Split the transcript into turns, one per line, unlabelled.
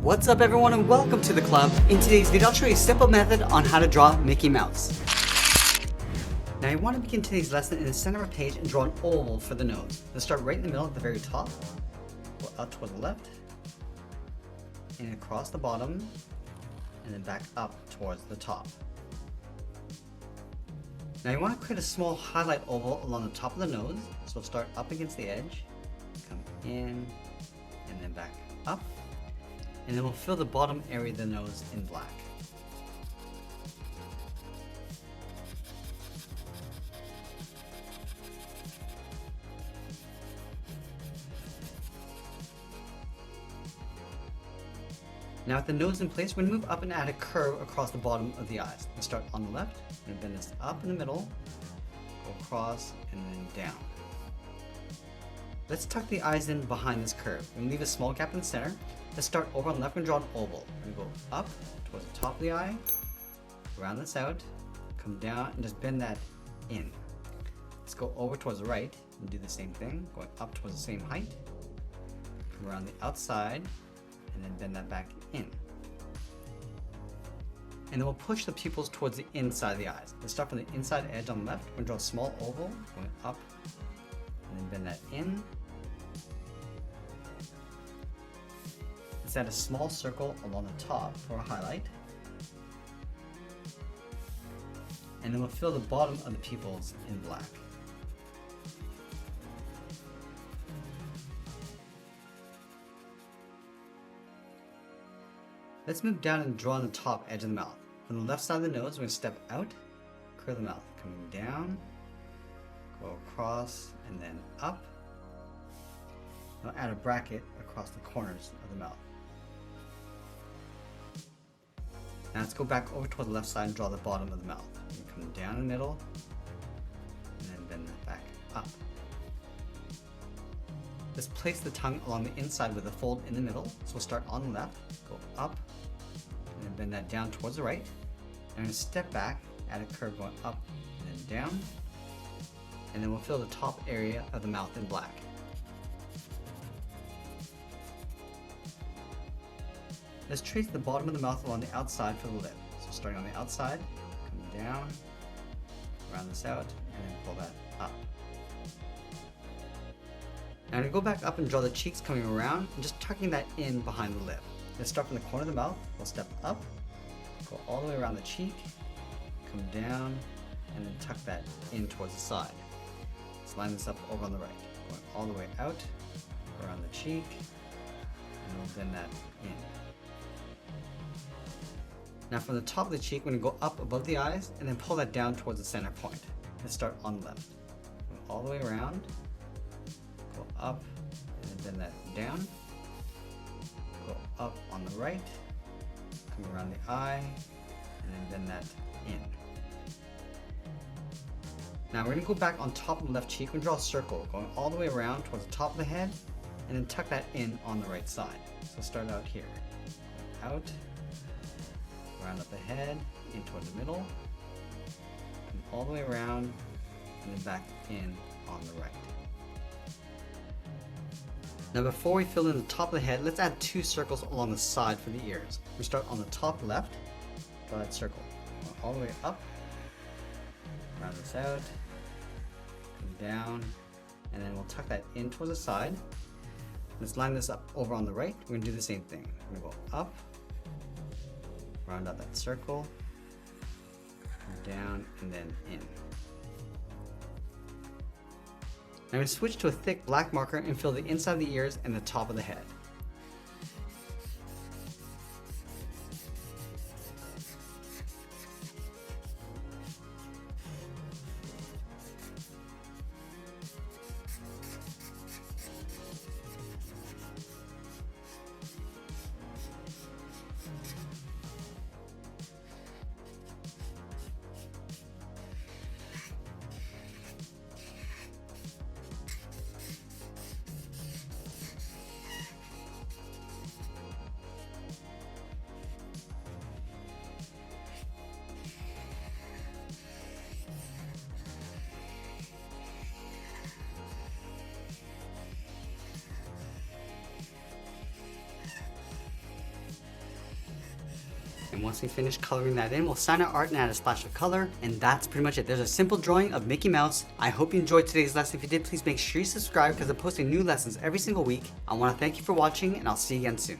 What's up everyone and welcome to the club. In today's video I'll show you a simple method on how to draw Mickey Mouse. Now you want to begin today's lesson in the center of a page and draw an oval for the nose. Let's start right in the middle at the very top, go out toward the left, and across the bottom, and then back up towards the top. Now you want to create a small highlight oval along the top of the nose, so we'll start up against the edge, come in, and then back up. And then we'll fill the bottom area of the nose in black. Now with the nose in place, we're going to move up and add a curve across the bottom of the eyes. We'll start on the left, and bend this up in the middle, go across, and then down. Let's tuck the eyes in behind this curve and leave a small gap in the center. Let's start over on the left and draw an oval. We're going to go up towards the top of the eye, round this out, come down and just bend that in. Let's go over towards the right and do the same thing, going up towards the same height, come around the outside, and then bend that back in. And then we'll push the pupils towards the inside of the eyes. Let's start from the inside edge on the left. We're going to draw a small oval, going up, and then bend that in. Let's add a small circle along the top for a highlight. And then we'll fill the bottom of the pupils in black. Let's move down and draw on the top edge of the mouth. From the left side of the nose, we're going to step out, curve the mouth, coming down, go across, and then up. Now add a bracket across the corners of the mouth. Now let's go back over toward the left side and draw the bottom of the mouth. Come down in the middle, and then bend that back up. Let's place the tongue along the inside with a fold in the middle. So we'll start on the left, go up, and then bend that down towards the right. And I'm going to step back, add a curve going up and then down. And then we'll fill the top area of the mouth in black. Let's trace the bottom of the mouth along the outside for the lip. So starting on the outside, come down, round this out, and then pull that up. Now I'm going to go back up and draw the cheeks coming around and just tucking that in behind the lip. Let's start from the corner of the mouth, we'll step up, go all the way around the cheek, come down, and then tuck that in towards the side. Let's line this up over on the right, going all the way out, around the cheek, and we'll bend that in. Now from the top of the cheek, we're going to go up above the eyes and then pull that down towards the center point. Let's start on the left. Go all the way around, go up, and then bend that down. Go up on the right, come around the eye, and then bend that in. Now we're going to go back on top of the left cheek and draw a circle, going all the way around towards the top of the head, and then tuck that in on the right side. So start out here, out, round up the head, in towards the middle, and all the way around, and then back in on the right. Now before we fill in the top of the head, let's add two circles along the side for the ears. We start on the top left, draw that circle, all the way up, round this out, come down, and then we'll tuck that in towards the side. Let's line this up over on the right. We're going to do the same thing. We're going to go up, round out that circle, come down, and then in. Now I'm going to switch to a thick black marker and fill the inside of the ears and the top of the head. And once we finish coloring that in, we'll sign our art and add a splash of color. And that's pretty much it. There's a simple drawing of Mickey Mouse. I hope you enjoyed today's lesson. If you did, please make sure you subscribe because I'm posting new lessons every single week. I want to thank you for watching, and I'll see you again soon.